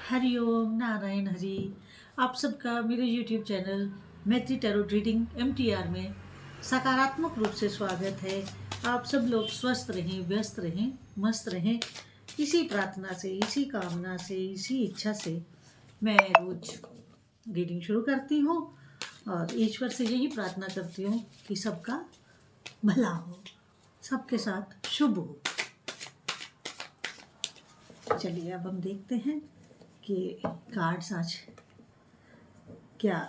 हरिओम नारायण हरि। आप सबका मेरे YouTube चैनल मैत्री टैरोट रीडिंग MTR में सकारात्मक रूप से स्वागत है। आप सब लोग स्वस्थ रहें, व्यस्त रहें, मस्त रहें। इसी प्रार्थना से, इसी कामना से, इसी इच्छा से मैं रोज रीडिंग शुरू करती हूँ और ईश्वर से यही प्रार्थना करती हूँ कि सबका भला हो, सबके साथ शुभ हो। चलिए अब हम देखते हैं कि कार्ड्स आज क्या।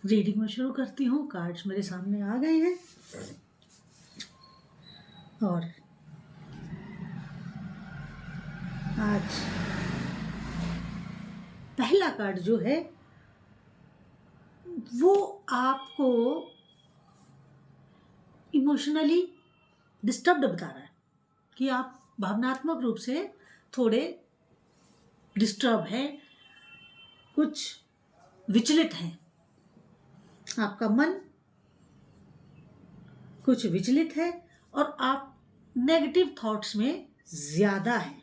रीडिंग में शुरू करती हूँ। कार्ड्स मेरे सामने आ गए हैं और आज पहला कार्ड जो है वो आपको इमोशनली डिस्टर्ब्ड बता रहा है कि आप भावनात्मक रूप से थोड़े डिस्टर्ब हैं, कुछ विचलित हैं। आपका मन कुछ विचलित है और आप नेगेटिव थॉट्स में ज्यादा हैं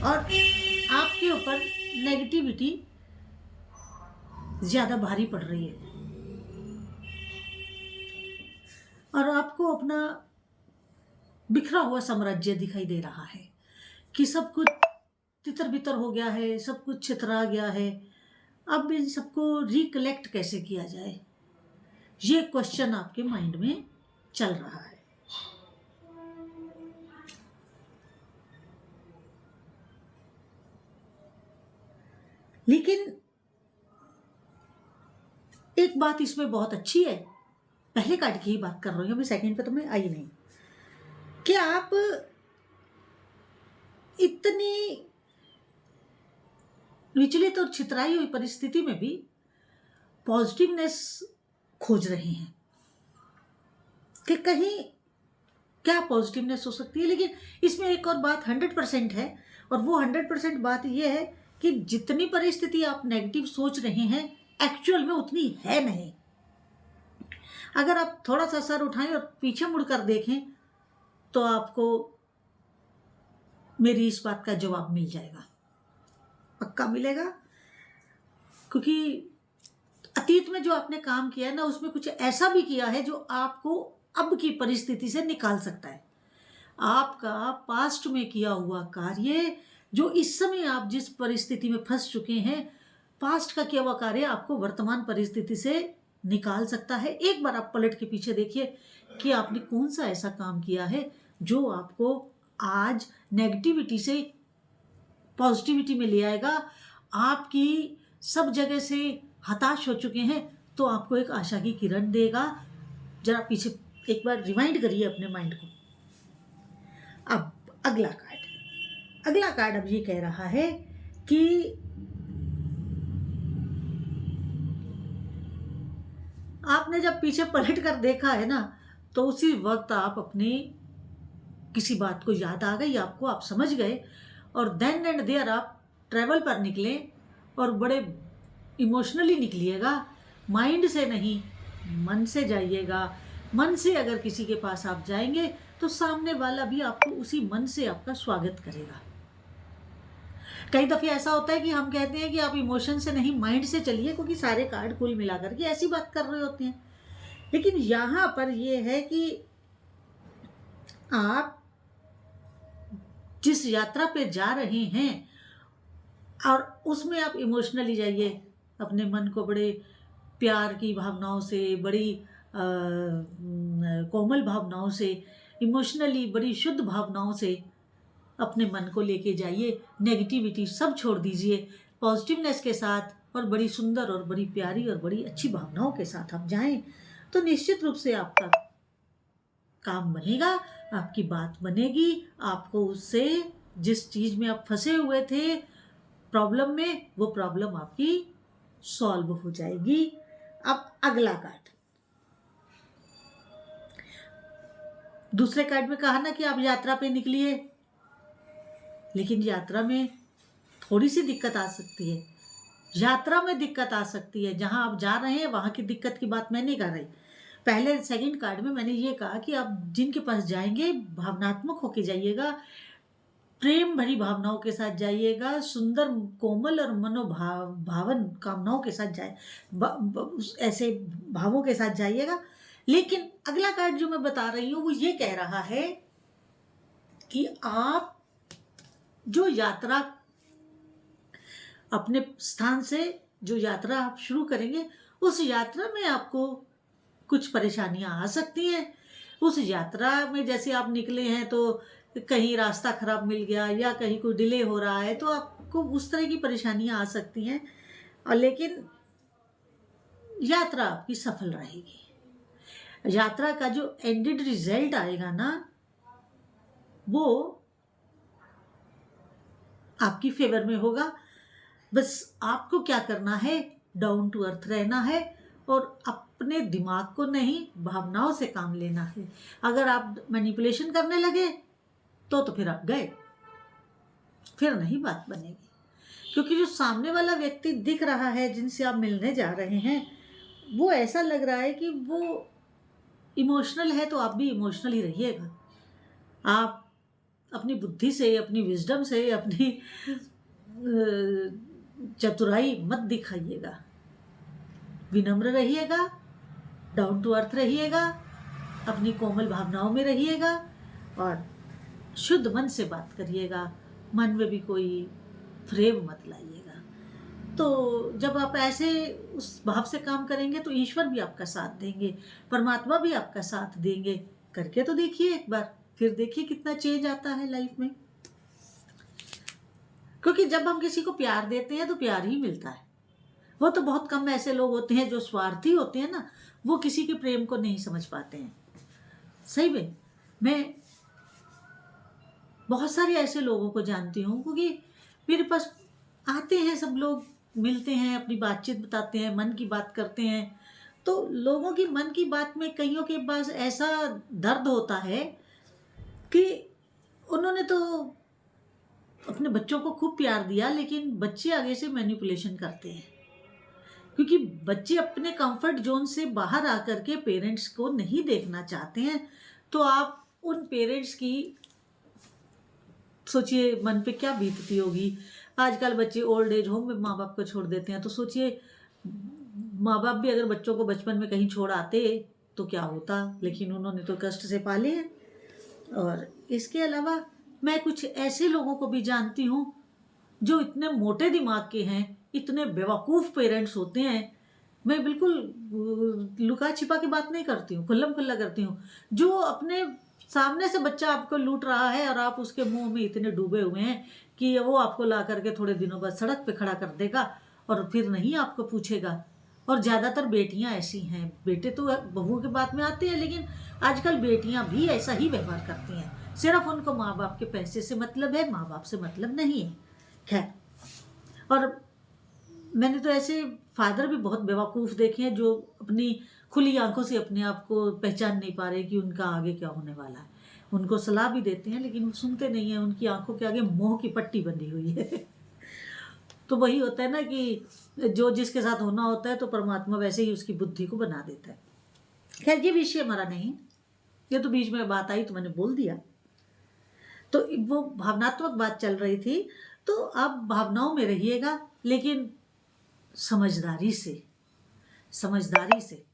और आपके ऊपर नेगेटिविटी ज्यादा भारी पड़ रही है और आपको अपना बिखरा हुआ साम्राज्य दिखाई दे रहा है कि सब कुछ तितर बितर हो गया है, सब कुछ छितरा गया है। अब इन सबको रिकलेक्ट कैसे किया जाए, ये क्वेश्चन आपके माइंड में चल रहा है। लेकिन एक बात इसमें बहुत अच्छी है, पहले कार्ड की ही बात कर रही हूं मैं, सेकंड पे तो मैं आई नहीं, कि आप इतनी विचलित और छितराई हुई परिस्थिति में भी पॉजिटिवनेस खोज रहे हैं कि कहीं क्या पॉजिटिवनेस हो सकती है। लेकिन इसमें एक और बात 100% है और वो 100% बात यह है कि जितनी परिस्थिति आप नेगेटिव सोच रहे हैं एक्चुअल में उतनी है नहीं। अगर आप थोड़ा सा सर उठाएं और पीछे मुड़कर देखें तो आपको मेरी इस बात का जवाब मिल जाएगा, पक्का मिलेगा। क्योंकि अतीत में जो आपने काम किया है ना, उसमें कुछ ऐसा भी किया है जो आपको अब की परिस्थिति से निकाल सकता है। आपका पास्ट में किया हुआ कार्य, जो इस समय आप जिस परिस्थिति में फंस चुके हैं, पास्ट का किया हुआ कार्य आपको वर्तमान परिस्थिति से निकाल सकता है। एक बार आप पलट के पीछे देखिए कि आपने कौन सा ऐसा काम किया है जो आपको आज नेगेटिविटी से पॉजिटिविटी में ले आएगा। आपकी सब जगह से हताश हो चुके हैं तो आपको एक आशा की किरण देगा। जरा पीछे एक बार रिवाइंड करिए अपने माइंड को। अब अगला कार्ड अब ये कह रहा है कि आपने जब पीछे पलट कर देखा है ना, तो उसी वक्त आप अपनी किसी बात को याद आ गई आपको, आप समझ गए और देन एंड देयर आप ट्रैवल पर निकले और बड़े इमोशनली निकलिएगा। माइंड से नहीं, मन से जाइएगा। मन से अगर किसी के पास आप जाएंगे तो सामने वाला भी आपको उसी मन से आपका स्वागत करेगा। कई दफे ऐसा होता है कि हम कहते हैं कि आप इमोशन से नहीं माइंड से चलिए, क्योंकि सारे कार्ड कुल मिलाकर के ऐसी बात कर रहे होते हैं। लेकिन यहां पर यह है कि आप जिस यात्रा पे जा रहे हैं और उसमें आप इमोशनली जाइए, अपने मन को बड़े प्यार की भावनाओं से, बड़ी कोमल भावनाओं से, इमोशनली बड़ी शुद्ध भावनाओं से अपने मन को लेके जाइए। नेगेटिविटी सब छोड़ दीजिए, पॉजिटिवनेस के साथ और बड़ी सुंदर और बड़ी प्यारी और बड़ी अच्छी भावनाओं के साथ आप जाएं, तो निश्चित रूप से आपका काम बनेगा, आपकी बात बनेगी। आपको उससे जिस चीज में आप फंसे हुए थे प्रॉब्लम में, वो प्रॉब्लम आपकी सॉल्व हो जाएगी। अब अगला कार्ड, दूसरे कार्ड में कहा ना कि आप यात्रा पे निकलिए, लेकिन यात्रा में थोड़ी सी दिक्कत आ सकती है। यात्रा में दिक्कत आ सकती है, जहां आप जा रहे हैं वहां की दिक्कत की बात मैं नहीं कर रही। पहले सेकंड कार्ड में मैंने ये कहा कि आप जिनके पास जाएंगे भावनात्मक होके जाइएगा, प्रेम भरी भावनाओं के साथ जाइएगा, सुंदर कोमल और भावन कामनाओं के साथ ऐसे भावों के साथ जाइएगा। लेकिन अगला कार्ड जो मैं बता रही हूं वो ये कह रहा है कि आप जो यात्रा अपने स्थान से जो यात्रा आप शुरू करेंगे, उस यात्रा में आपको कुछ परेशानियां आ सकती हैं। उस यात्रा में जैसे आप निकले हैं तो कहीं रास्ता खराब मिल गया या कहीं कोई डिले हो रहा है, तो आपको उस तरह की परेशानियां आ सकती हैं। और लेकिन यात्रा आपकी सफल रहेगी। यात्रा का जो एंडेड रिजल्ट आएगा ना, वो आपकी फेवर में होगा। बस आपको क्या करना है, डाउन टू अर्थ रहना है और अपने दिमाग को नहीं, भावनाओं से काम लेना है। अगर आप मैनिपुलेशन करने लगे तो फिर आप गए, फिर नहीं बात बनेगी। क्योंकि जो सामने वाला व्यक्ति दिख रहा है जिनसे आप मिलने जा रहे हैं, वो ऐसा लग रहा है कि वो इमोशनल है, तो आप भी इमोशनल ही रहिएगा। आप अपनी बुद्धि से, अपनी विजडम से, अपनी चतुराई मत दिखाइएगा। विनम्र रहिएगा, डाउन टू अर्थ रहिएगा, अपनी कोमल भावनाओं में रहिएगा और शुद्ध मन से बात करिएगा। मन में भी कोई फ्रेम मत लाइएगा। तो जब आप ऐसे उस भाव से काम करेंगे तो ईश्वर भी आपका साथ देंगे, परमात्मा भी आपका साथ देंगे। करके तो देखिए एक बार, फिर देखिए कितना चेंज आता है लाइफ में। क्योंकि जब हम किसी को प्यार देते हैं तो प्यार ही मिलता है। वो तो बहुत कम ऐसे लोग होते हैं जो स्वार्थी होते हैं ना, वो किसी के प्रेम को नहीं समझ पाते हैं। सही में मैं बहुत सारे ऐसे लोगों को जानती हूँ, क्योंकि मेरे पास आते हैं सब लोग, मिलते हैं, अपनी बातचीत बताते हैं, मन की बात करते हैं। तो लोगों की मन की बात में कईयों के पास ऐसा दर्द होता है कि उन्होंने तो अपने बच्चों को खूब प्यार दिया, लेकिन बच्चे आगे से मैनिपुलेशन करते हैं। क्योंकि बच्चे अपने कंफर्ट जोन से बाहर आकर के पेरेंट्स को नहीं देखना चाहते हैं। तो आप उन पेरेंट्स की सोचिए मन पे क्या बीतती होगी। आजकल बच्चे ओल्ड एज होम में माँ बाप को छोड़ देते हैं, तो सोचिए माँ बाप भी अगर बच्चों को बचपन में कहीं छोड़ आते तो क्या होता। लेकिन उन्होंने तो कष्ट से पाले हैं। और इसके अलावा मैं कुछ ऐसे लोगों को भी जानती हूँ जो इतने मोटे दिमाग के हैं, इतने बेवकूफ़ पेरेंट्स होते हैं। मैं बिल्कुल लुका छिपा की बात नहीं करती हूँ, खुल्लम खुल्ला करती हूँ। जो अपने सामने से बच्चा आपको लूट रहा है और आप उसके मुंह में इतने डूबे हुए हैं कि वो आपको ला करके थोड़े दिनों बाद सड़क पे खड़ा कर देगा और फिर नहीं आपको पूछेगा। और ज़्यादातर बेटियां ऐसी हैं। बेटे तो बहुओं के बात में आते हैं, लेकिन आजकल बेटियां भी ऐसा ही व्यवहार करती हैं। सिर्फ उनको माँ बाप के पैसे से मतलब है, माँ बाप से मतलब नहीं है। खैर, और मैंने तो ऐसे फादर भी बहुत बेवकूफ़ देखे हैं जो अपनी खुली आंखों से अपने आप को पहचान नहीं पा रहे कि उनका आगे क्या होने वाला है। उनको सलाह भी देते हैं लेकिन वो सुनते नहीं हैं। उनकी आंखों के आगे मोह की पट्टी बंधी हुई है। तो वही होता है ना कि जो जिसके साथ होना होता है तो परमात्मा वैसे ही उसकी बुद्धि को बना देता है। खैर, ये विषय हमारा नहीं, ये तो बीच में बात आई तो मैंने बोल दिया। तो वो भावनात्मक बात चल रही थी। तो आप भावनाओं में रहिएगा, लेकिन समझदारी से, समझदारी से।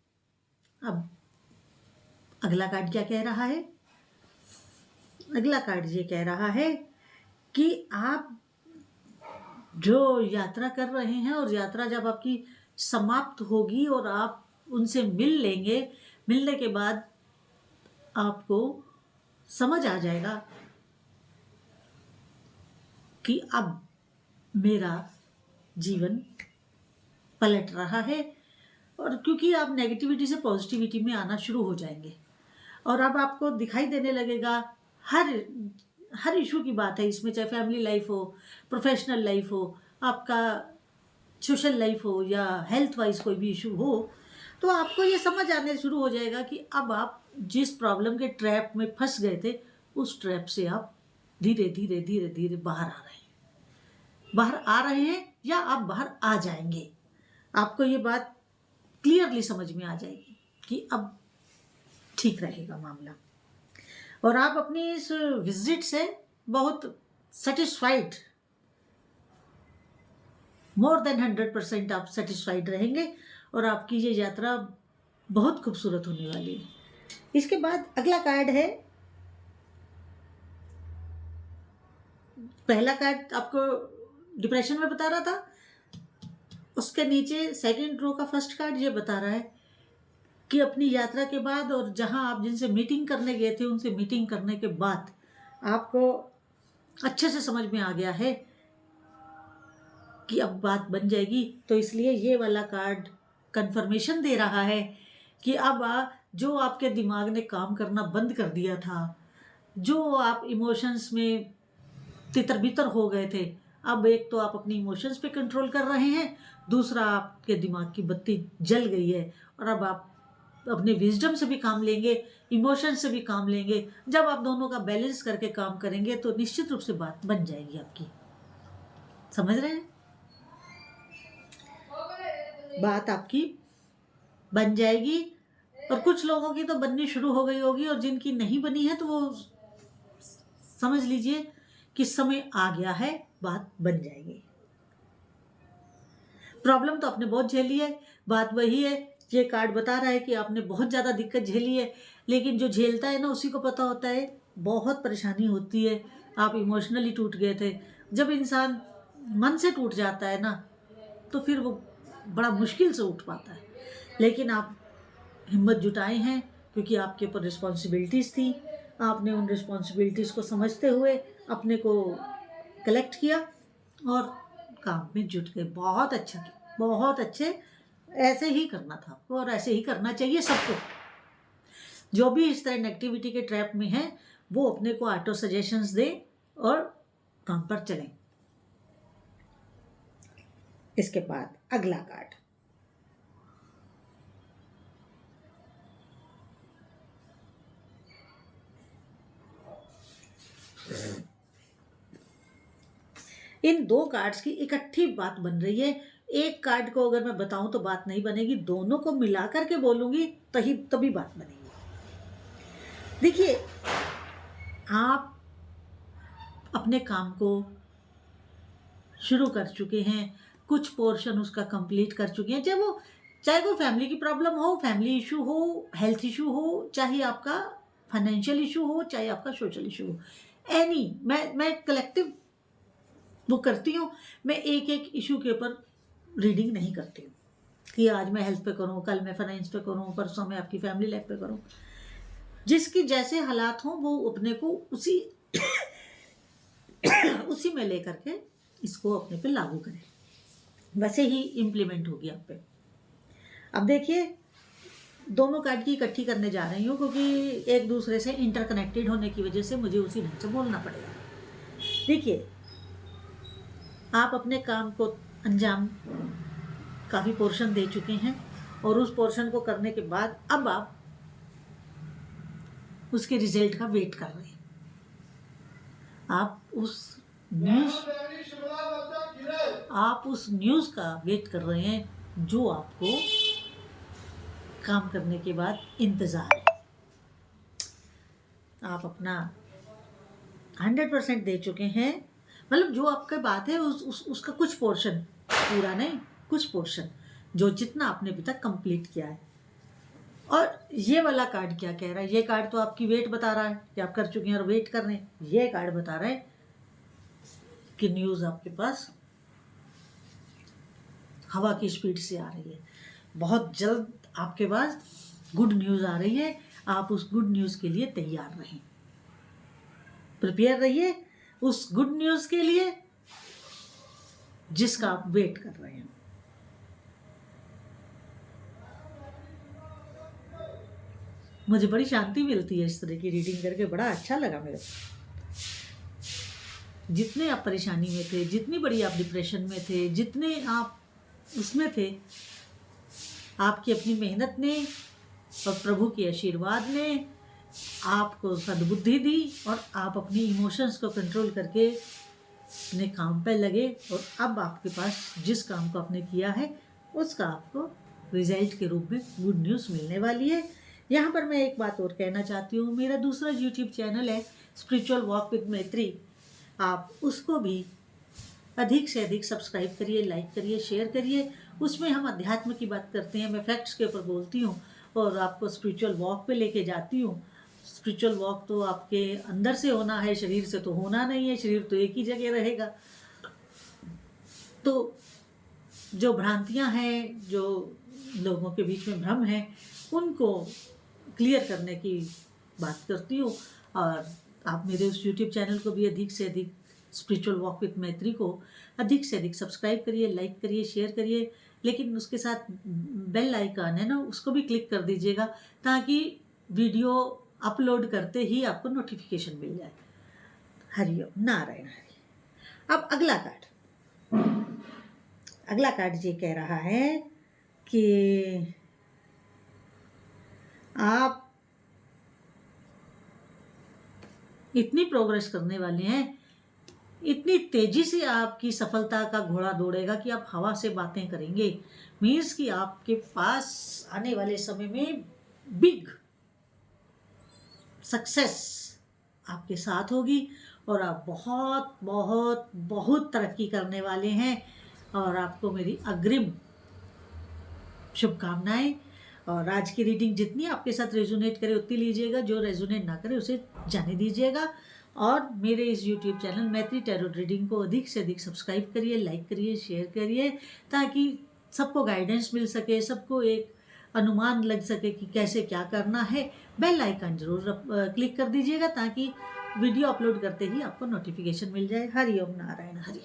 अब अगला कार्ड क्या कह रहा है? अगला कार्ड ये कह रहा है कि आप जो यात्रा कर रहे हैं और यात्रा जब आपकी समाप्त होगी और आप उनसे मिल लेंगे, मिलने के बाद आपको समझ आ जाएगा कि अब मेरा जीवन पलट रहा है, और क्योंकि आप नेगेटिविटी से पॉजिटिविटी में आना शुरू हो जाएंगे, और अब आपको दिखाई देने लगेगा हर हर इशू की बात है इसमें, चाहे फैमिली लाइफ हो, प्रोफेशनल लाइफ हो, आपका सोशल लाइफ हो, या हेल्थ वाइज कोई भी इशू हो, तो आपको ये समझ आने शुरू हो जाएगा कि अब आप जिस प्रॉब्लम के ट्रैप में फंस गए थे, उस ट्रैप से आप धीरे धीरे धीरे धीरे बाहर आ रहे हैं, या आप बाहर आ जाएंगे। आपको ये बात क्लियरली समझ में आ जाएगी कि अब ठीक रहेगा मामला, और आप अपनी इस विजिट से बहुत सेटिस्फाइड, मोर देन 100% आप सेटिस्फाइड रहेंगे, और आपकी ये यात्रा बहुत खूबसूरत होने वाली है। इसके बाद अगला कार्ड है, पहला कार्ड आपको डिप्रेशन में बता रहा था, उसके नीचे सेकंड रो का फर्स्ट कार्ड ये बता रहा है कि अपनी यात्रा के बाद, और जहां आप जिनसे मीटिंग करने गए थे उनसे मीटिंग करने के बाद आपको अच्छे से समझ में आ गया है कि अब बात बन जाएगी। तो इसलिए ये वाला कार्ड कंफर्मेशन दे रहा है कि अब जो आपके दिमाग ने काम करना बंद कर दिया था, जो आप इमोशंस में तितर बितर हो गए थे, अब एक तो आप अपनी इमोशंस पे कंट्रोल कर रहे हैं, दूसरा आपके दिमाग की बत्ती जल गई है, और अब आप अपने विजडम से भी काम लेंगे, इमोशन से भी काम लेंगे। जब आप दोनों का बैलेंस करके काम करेंगे तो निश्चित रूप से बात बन जाएगी आपकी। समझ रहे हैं? बात आपकी बन जाएगी, और कुछ लोगों की तो बननी शुरू हो गई होगी, और जिनकी नहीं बनी है तो वो समझ लीजिए कि समय आ गया है, बात बन जाएगी। प्रॉब्लम तो आपने बहुत झेली है, बात वही है, ये कार्ड बता रहा है कि आपने बहुत ज़्यादा दिक्कत झेली है, लेकिन जो झेलता है ना उसी को पता होता है बहुत परेशानी होती है। आप इमोशनली टूट गए थे। जब इंसान मन से टूट जाता है ना, तो फिर वो बड़ा मुश्किल से उठ पाता है, लेकिन आप हिम्मत जुटाए हैं क्योंकि आपके ऊपर रिस्पॉन्सिबिलिटीज़ थी। आपने उन रिस्पॉन्सिबिलिटीज़ को समझते हुए अपने को कलेक्ट किया और काम में जुट गए। बहुत अच्छा किया, बहुत अच्छे। ऐसे ही करना था आपको, और ऐसे ही करना चाहिए सबको। जो भी इस तरह नेगेटिविटी के ट्रैप में है, वो अपने को ऑटो सजेशंस दे और काम पर चलें। इसके बाद अगला कार्ड, इन दो कार्ड्स की इकट्ठी बात बन रही है। एक कार्ड को अगर मैं बताऊं तो बात नहीं बनेगी, दोनों को मिलाकर के बोलूंगी तभी बात बनेगी। देखिए, आप अपने काम को शुरू कर चुके हैं, कुछ पोर्शन उसका कंप्लीट कर चुके हैं, चाहे वो फैमिली की प्रॉब्लम हो, फैमिली इशू हो, हेल्थ इशू हो, चाहे आपका फाइनेंशियल इशू हो, चाहे आपका सोशल इशू हो, एनी, मैं कलेक्टिव वो करती हूँ। मैं एक एक इशू के ऊपर रीडिंग नहीं करती हूँ कि आज मैं हेल्थ पे करूँ, कल मैं फाइनेंस पे करूँ, परसों मैं आपकी फैमिली लाइफ पे करूँ। जिसकी जैसे हालात हों वो अपने को उसी में लेकर के इसको अपने पे लागू करें, वैसे ही इम्प्लीमेंट होगी आप पे। अब देखिए, दोनों कार्ड की इकट्ठी करने जा रही हूँ क्योंकि एक दूसरे से इंटरकनेक्टेड होने की वजह से मुझे उसी ढंग से बोलना पड़ेगा। देखिए, आप अपने काम को अंजाम काफ़ी पोर्शन दे चुके हैं, और उस पोर्शन को करने के बाद अब आप उसके रिजल्ट का वेट कर रहे हैं। आप उस न्यूज़ का वेट कर रहे हैं जो आपको काम करने के बाद इंतज़ार है। आप अपना 100% दे चुके हैं, मतलब जो आपके बात है उसका कुछ पोर्शन, पूरा नहीं, कुछ पोर्शन जो जितना आपने अभी तक कंप्लीट किया है। और ये वाला कार्ड क्या कह रहा है? ये कार्ड तो आपकी वेट बता रहा है कि आप कर चुके हैं और वेट कर रहे हैं। ये कार्ड बता रहा है कि न्यूज़ आपके पास हवा की स्पीड से आ रही है, बहुत जल्द आपके पास गुड न्यूज़ आ रही है। आप उस गुड न्यूज़ के लिए तैयार रहें, प्रिपेयर रहिए उस गुड न्यूज़ के लिए जिसका आप वेट कर रहे हैं। मुझे बड़ी शांति मिलती है इस तरह की रीडिंग करके, बड़ा अच्छा लगा मेरे को। जितने आप परेशानी में थे, जितनी बड़ी आप डिप्रेशन में थे, जितने आप उसमें थे, आपकी अपनी मेहनत ने और प्रभु के आशीर्वाद ने आपको सद्बुद्धि दी और आप अपनी इमोशंस को कंट्रोल करके अपने काम पे लगे, और अब आपके पास जिस काम को आपने किया है उसका आपको रिजल्ट के रूप में गुड न्यूज़ मिलने वाली है। यहाँ पर मैं एक बात और कहना चाहती हूँ, मेरा दूसरा यूट्यूब चैनल है स्पिरिचुअल वॉक विद मैत्री, आप उसको भी अधिक से अधिक सब्सक्राइब करिए, लाइक करिए, शेयर करिए। उसमें हम अध्यात्म की बात करते हैं, मैं फैक्ट्स के ऊपर बोलती हूँ और आपको स्पिरिचुअल वॉक पे लेके जाती हूँ। स्पिरिचुअल वॉक तो आपके अंदर से होना है, शरीर से तो होना नहीं है, शरीर तो एक ही जगह रहेगा। तो जो भ्रांतियाँ हैं, जो लोगों के बीच में भ्रम है, उनको क्लियर करने की बात करती हूँ। और आप मेरे उस यूट्यूब चैनल को भी अधिक से अधिक, स्पिरिचुअल वॉक विद मैत्री को अधिक से अधिक सब्सक्राइब करिए, लाइक करिए, शेयर करिए, लेकिन उसके साथ बेल आइकन है ना, उसको भी क्लिक कर दीजिएगा ताकि वीडियो अपलोड करते ही आपको नोटिफिकेशन मिल जाए। हरिओम, नारायण हरि। अब अगला कार्ड ये कह रहा है कि आप इतनी प्रोग्रेस करने वाले हैं, इतनी तेजी से आपकी सफलता का घोड़ा दौड़ेगा कि आप हवा से बातें करेंगे। मीन्स कि आपके पास आने वाले समय में बिग सक्सेस आपके साथ होगी और आप बहुत बहुत बहुत तरक्की करने वाले हैं। और आपको मेरी अग्रिम शुभकामनाएं। और आज की रीडिंग जितनी आपके साथ रेजोनेट करे उतनी लीजिएगा, जो रेजोनेट ना करे उसे जाने दीजिएगा। और मेरे इस YouTube चैनल मैत्री टैरो रीडिंग को अधिक से अधिक सब्सक्राइब करिए, लाइक करिए, शेयर करिए, ताकि सबको गाइडेंस मिल सके, सबको एक अनुमान लग सके कि कैसे क्या करना है। बेल आइकन जरूर क्लिक कर दीजिएगा ताकि वीडियो अपलोड करते ही आपको नोटिफिकेशन मिल जाए। हरि ओम, नारायण हरि।